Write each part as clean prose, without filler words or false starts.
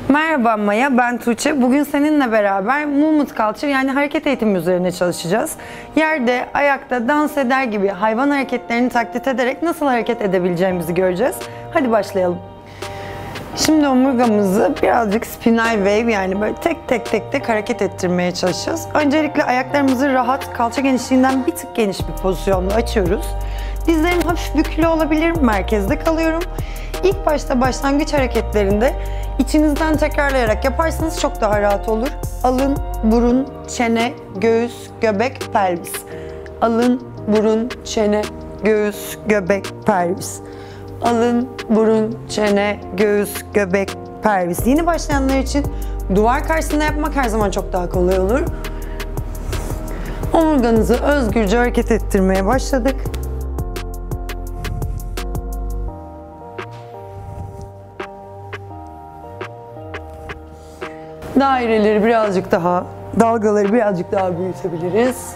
Merhaba Maya, ben Tuğçe. Bugün seninle beraber movement culture yani hareket eğitimi üzerine çalışacağız. Yerde, ayakta, dans eder gibi hayvan hareketlerini taklit ederek nasıl hareket edebileceğimizi göreceğiz. Hadi başlayalım. Şimdi omurgamızı birazcık spinal wave yani böyle tek hareket ettirmeye çalışacağız. Öncelikle ayaklarımızı rahat, kalça genişliğinden bir tık geniş bir pozisyonda açıyoruz. Dizlerim hafif bükülü olabilir, merkezde kalıyorum. İlk başta başlangıç hareketlerinde içinizden tekrarlayarak yaparsanız çok daha rahat olur. Alın, burun, çene, göğüs, göbek, pelvis. Alın, burun, çene, göğüs, göbek, pelvis. Alın, burun, çene, göğüs, göbek, pelvis. Yeni başlayanlar için duvar karşısında yapmak her zaman çok daha kolay olur. Omurganızı özgürce hareket ettirmeye başladık. Daireleri birazcık daha, dalgaları birazcık daha büyütebiliriz.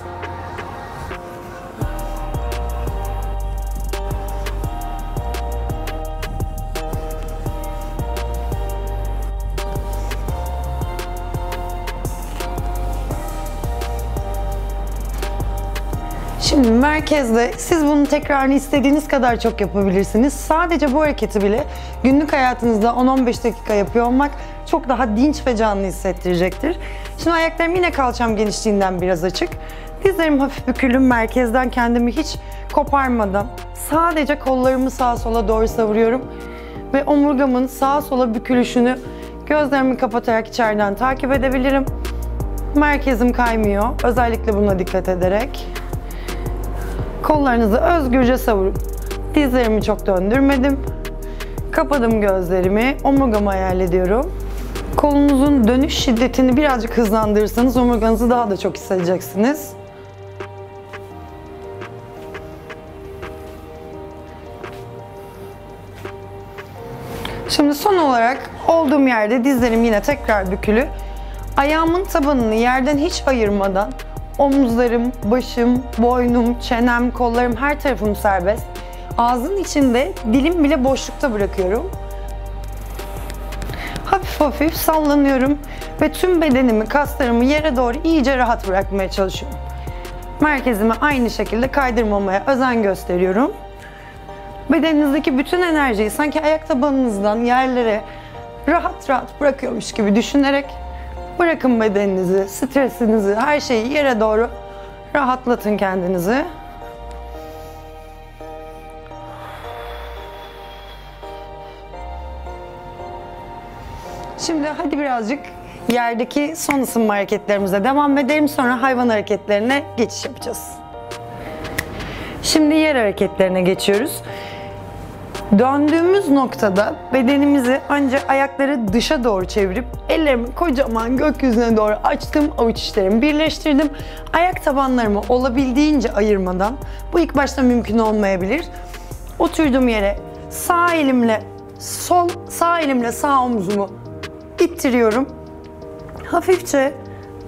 Şimdi merkezde siz bunun tekrarını istediğiniz kadar çok yapabilirsiniz. Sadece bu hareketi bile günlük hayatınızda 10-15 dakika yapıyor olmak çok daha dinç ve canlı hissettirecektir. Şimdi ayaklarım yine kalçam genişliğinden biraz açık. Dizlerim hafif bükülü, merkezden kendimi hiç koparmadan sadece kollarımı sağa sola doğru savuruyorum. Ve omurgamın sağa sola bükülüşünü gözlerimi kapatarak içeriden takip edebilirim. Merkezim kaymıyor. Özellikle buna dikkat ederek. Kollarınızı özgürce savurun. Dizlerimi çok döndürmedim. Kapadım gözlerimi. Omurgamı hayal ediyorum. Kolunuzun dönüş şiddetini birazcık hızlandırırsanız omurganızı daha da çok hissedeceksiniz. Şimdi son olarak olduğum yerde dizlerim yine tekrar bükülü. Ayağımın tabanını yerden hiç ayırmadan omuzlarım, başım, boynum, çenem, kollarım her tarafım serbest. Ağzın içinde dilim bile boşlukta bırakıyorum. Hafif hafif sallanıyorum ve tüm bedenimi, kaslarımı yere doğru iyice rahat bırakmaya çalışıyorum. Merkezimi aynı şekilde kaydırmamaya özen gösteriyorum. Bedeninizdeki bütün enerjiyi sanki ayak tabanınızdan yerlere rahat rahat bırakıyormuş gibi düşünerek bırakın bedeninizi, stresinizi, her şeyi yere doğru rahatlatın kendinizi. Şimdi hadi birazcık yerdeki son ısınma hareketlerimize devam edelim. Sonra hayvan hareketlerine geçiş yapacağız. Şimdi yer hareketlerine geçiyoruz. Döndüğümüz noktada bedenimizi ancak ayakları dışa doğru çevirip ellerimi kocaman gökyüzüne doğru açtım, avuç içlerimi birleştirdim. Ayak tabanlarımı olabildiğince ayırmadan, bu ilk başta mümkün olmayabilir. Oturduğum yere sağ elimle sağ omzumu ittiriyorum. Hafifçe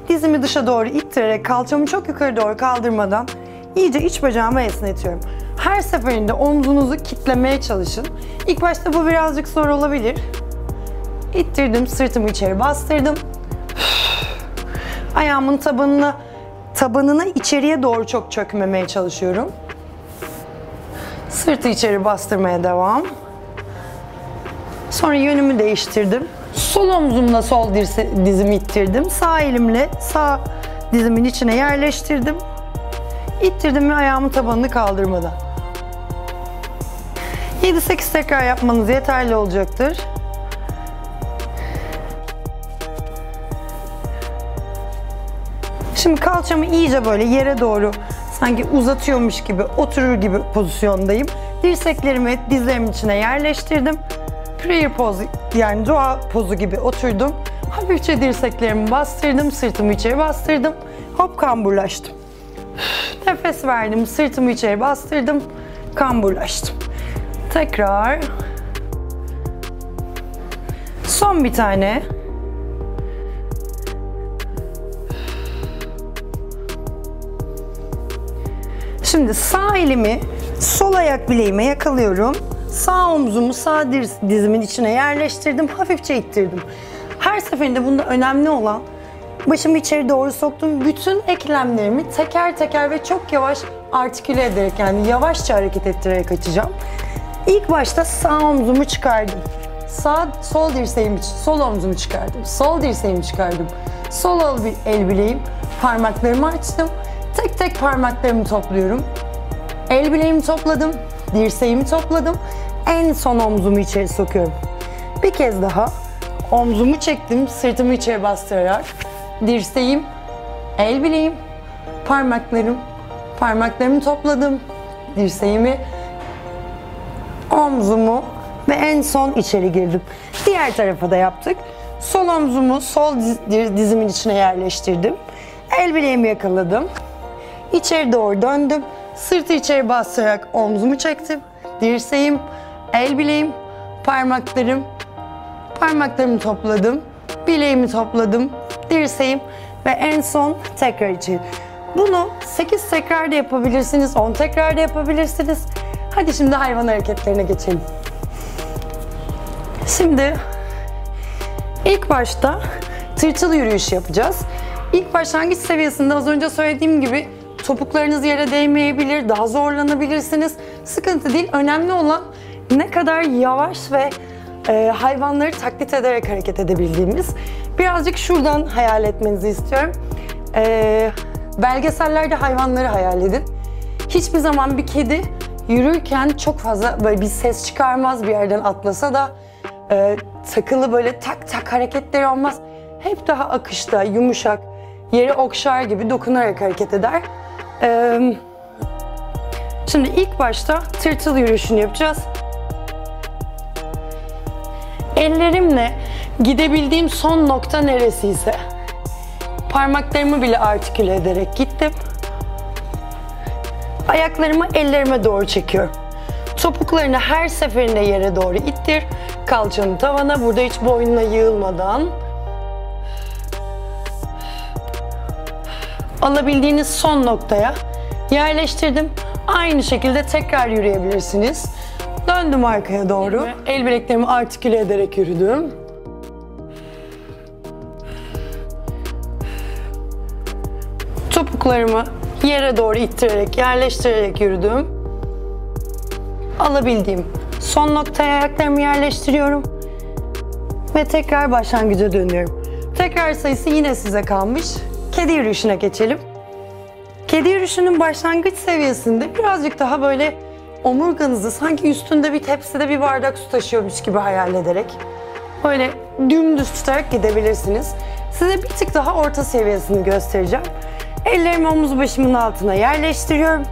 dizimi dışa doğru ittirerek kalçamı çok yukarı doğru kaldırmadan iyice iç bacağımı esnetiyorum. Her seferinde omzunuzu kitlemeye çalışın. İlk başta bu birazcık zor olabilir. İttirdim, sırtımı içeri bastırdım. Ayağımın tabanına içeriye doğru çok çökmemeye çalışıyorum. Sırtı içeri bastırmaya devam. Sonra yönümü değiştirdim. Sol omzumla sol dizimi ittirdim. Sağ elimle sağ dizimin içine yerleştirdim. İttirdim ve ayağımın tabanını kaldırmadan. 7-8 tekrar yapmanız yeterli olacaktır. Şimdi kalçamı iyice böyle yere doğru sanki uzatıyormuş gibi, oturur gibi pozisyondayım. Dirseklerimi dizlerimin içine yerleştirdim. Prayer pose yani dua pozu gibi oturdum. Hafifçe dirseklerimi bastırdım, sırtımı içeri bastırdım. Hop kamburlaştım. Nefes verdim, sırtımı içeri bastırdım, kamburlaştım. Tekrar. Son bir tane. Şimdi sağ elimi sol ayak bileğime yakalıyorum. Sağ omzumu sağ dizimin içine yerleştirdim. Hafifçe ittirdim. Her seferinde bunda önemli olan başımı içeri doğru soktum. Bütün eklemlerimi teker teker ve çok yavaş artiküle ederek, yani yavaşça hareket ettirerek açacağım. İlk başta sağ omzumu çıkardım. Sol dirseğimi, sol omzumu çıkardım. Sol dirseğimi çıkardım. Sol el bileğim, parmaklarımı açtım. Tek tek parmaklarımı topluyorum. El bileğimi topladım, dirseğimi topladım. En son omzumu içeri sokuyorum. Bir kez daha omzumu çektim, sırtımı içeri bastırarak. Dirseğim, el bileğim, parmaklarımı topladım. Dirseğimi, omzumu ve en son içeri girdim. Diğer tarafa da yaptık. Sol omzumu sol dizimin içine yerleştirdim. El bileğimi yakaladım. İçeri doğru döndüm. Sırtı içeri bastırarak omzumu çektim. Dirseğim, el bileğim, parmaklarımı topladım. Bileğimi topladım. Dirseğim ve en son tekrar içeri. Bunu 8 tekrar da yapabilirsiniz, 10 tekrar da yapabilirsiniz. Hadi şimdi hayvan hareketlerine geçelim. Şimdi ilk başta tırtıl yürüyüşü yapacağız. İlk başlangıç seviyesinde az önce söylediğim gibi topuklarınız yere değmeyebilir, daha zorlanabilirsiniz. Sıkıntı değil. Önemli olan ne kadar yavaş ve hayvanları taklit ederek hareket edebildiğimiz. Birazcık şuradan hayal etmenizi istiyorum. Belgesellerde hayvanları hayal edin. Hiçbir zaman bir kedi yürürken çok fazla böyle bir ses çıkarmaz, bir yerden atlasa da takılı böyle tak tak hareketleri olmaz. Hep daha akışta, yumuşak, yeri okşar gibi dokunarak hareket eder. Şimdi ilk başta tırtıl yürüyüşünü yapacağız. Ellerimle gidebildiğim son nokta neresiyse parmaklarımı bile artiküle ederek gittim. Ayaklarımı ellerime doğru çekiyorum. Topuklarını her seferinde yere doğru ittir. Kalçanı tavana, burada hiç boynuna yığılmadan. Alabildiğiniz son noktaya yerleştirdim. Aynı şekilde tekrar yürüyebilirsiniz. Döndüm arkaya doğru. El bileklerimi artiküle ederek yürüdüm. Topuklarımı yere doğru ittirerek, yerleştirerek yürüdüm. Alabildiğim son noktaya ayaklarımı yerleştiriyorum. Ve tekrar başlangıca dönüyorum. Tekrar sayısı yine size kalmış. Kedi yürüyüşüne geçelim. Kedi yürüyüşünün başlangıç seviyesinde birazcık daha böyle omurganızı sanki üstünde bir tepside bir bardak su taşıyormuş gibi hayal ederek böyle dümdüz tutarak gidebilirsiniz. Size bir tık daha orta seviyesini göstereceğim. Ellerimi omuz başımın altına yerleştiriyorum.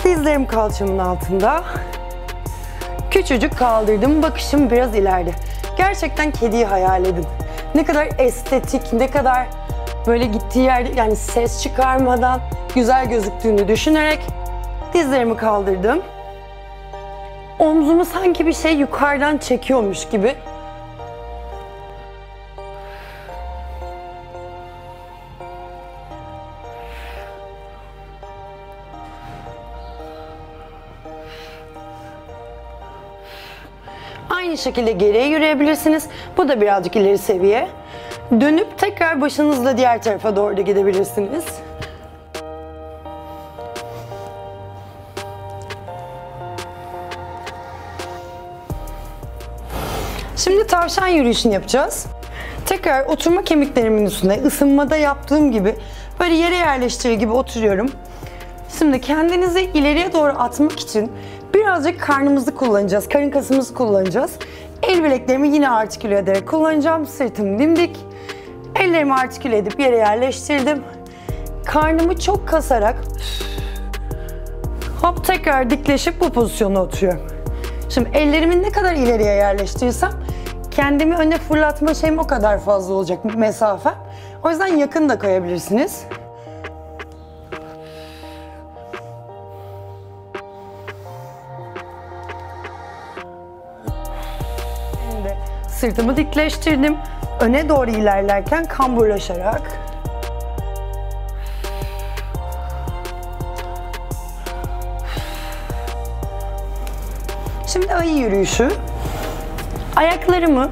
Dizlerim kalçamın altında. Küçücük kaldırdım. Bakışım biraz ileride. Gerçekten kediyi hayal edin. Ne kadar estetik, ne kadar böyle gittiği yerde yani ses çıkarmadan güzel gözüktüğünü düşünerek dizlerimi kaldırdım. Omzumu sanki bir şey yukarıdan çekiyormuş gibi aynı şekilde geriye yürüyebilirsiniz. Bu da birazcık ileri seviye. Dönüp tekrar başınızla diğer tarafa doğru da gidebilirsiniz. Şimdi tavşan yürüyüşünü yapacağız. Tekrar oturma kemiklerimin üstüne ısınmada yaptığım gibi böyle yere yerleştirir gibi oturuyorum. Şimdi kendinizi ileriye doğru atmak için birazcık karnımızı kullanacağız, karın kasımızı kullanacağız. El bileklerimi yine artiküle ederek kullanacağım. Sırtım dimdik. Ellerimi artiküle edip yere yerleştirdim. Karnımı çok kasarak hop tekrar dikleşip bu pozisyona oturuyorum. Şimdi ellerimi ne kadar ileriye yerleştirirsem kendimi öne fırlatma şeyim o kadar fazla olacak mesafe. O yüzden yakın da koyabilirsiniz. Şimdi sırtımı dikleştirdim. Öne doğru ilerlerken kamburlaşarak. Şimdi ayı yürüyüşü. Ayaklarımı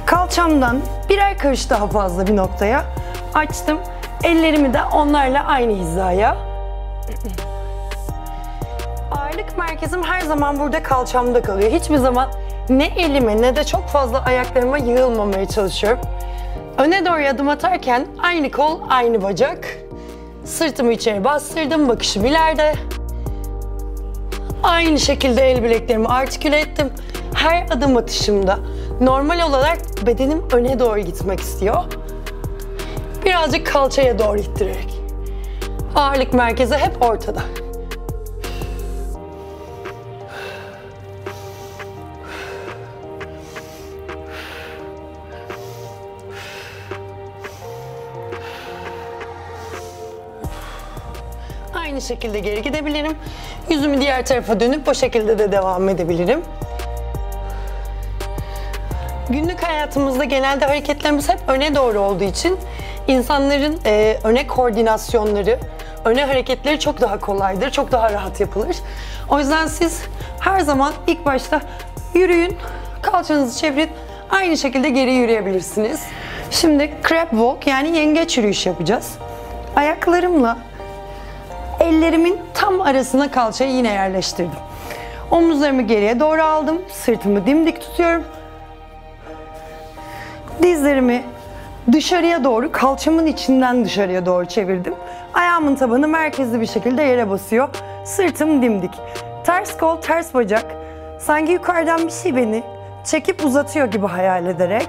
kalçamdan birer karış daha fazla bir noktaya açtım. Ellerimi de onlarla aynı hizaya. Ağırlık merkezim her zaman burada kalçamda kalıyor. Hiçbir zaman ne elime ne de çok fazla ayaklarıma yığılmamaya çalışıyorum. Öne doğru adım atarken aynı kol, aynı bacak. Sırtımı içeri bastırdım, bakışım ileride. Aynı şekilde el bileklerimi artiküle ettim. Her adım atışımda normal olarak bedenim öne doğru gitmek istiyor. Birazcık kalçaya doğru ittirerek. Ağırlık merkezi hep ortada. Aynı şekilde geri gidebilirim. Yüzümü diğer tarafa dönüp o şekilde de devam edebilirim. Günlük hayatımızda genelde hareketlerimiz hep öne doğru olduğu için insanların öne koordinasyonları, öne hareketleri çok daha kolaydır, çok daha rahat yapılır. O yüzden siz her zaman ilk başta yürüyün, kalçanızı çevirin, aynı şekilde geri yürüyebilirsiniz. Şimdi crab walk yani yengeç yürüyüş yapacağız. Ayaklarımla ellerimin tam arasına kalçayı yine yerleştirdim. Omuzlarımı geriye doğru aldım, sırtımı dimdik tutuyorum. Dizlerimi dışarıya doğru, kalçamın içinden dışarıya doğru çevirdim. Ayağımın tabanı merkezli bir şekilde yere basıyor. Sırtım dimdik. Ters kol, ters bacak. Sanki yukarıdan bir şey beni çekip uzatıyor gibi hayal ederek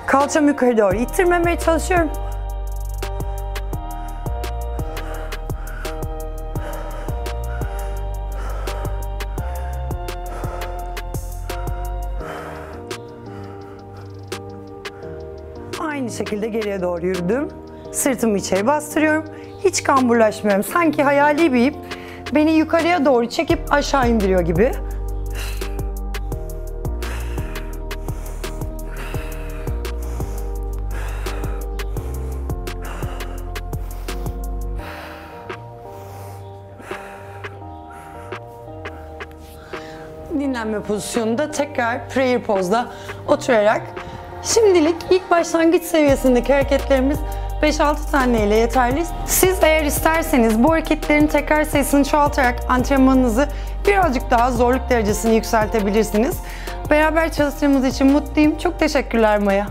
kalçamı yukarı doğru ittirmemeye çalışıyorum. Aynı şekilde geriye doğru yürüdüm. Sırtımı içeri bastırıyorum. Hiç kamburlaşmıyorum. Sanki hayali bir ip beni yukarıya doğru çekip aşağı indiriyor gibi. Dinlenme pozisyonunda tekrar prayer pose'da oturarak şimdilik ilk başlangıç seviyesindeki hareketlerimiz 5-6 tane ile yeterli. Siz eğer isterseniz bu hareketlerin tekrar sayısını çoğaltarak antrenmanınızı birazcık daha zorluk derecesini yükseltebilirsiniz. Beraber çalıştığımız için mutluyum. Çok teşekkürler Maya.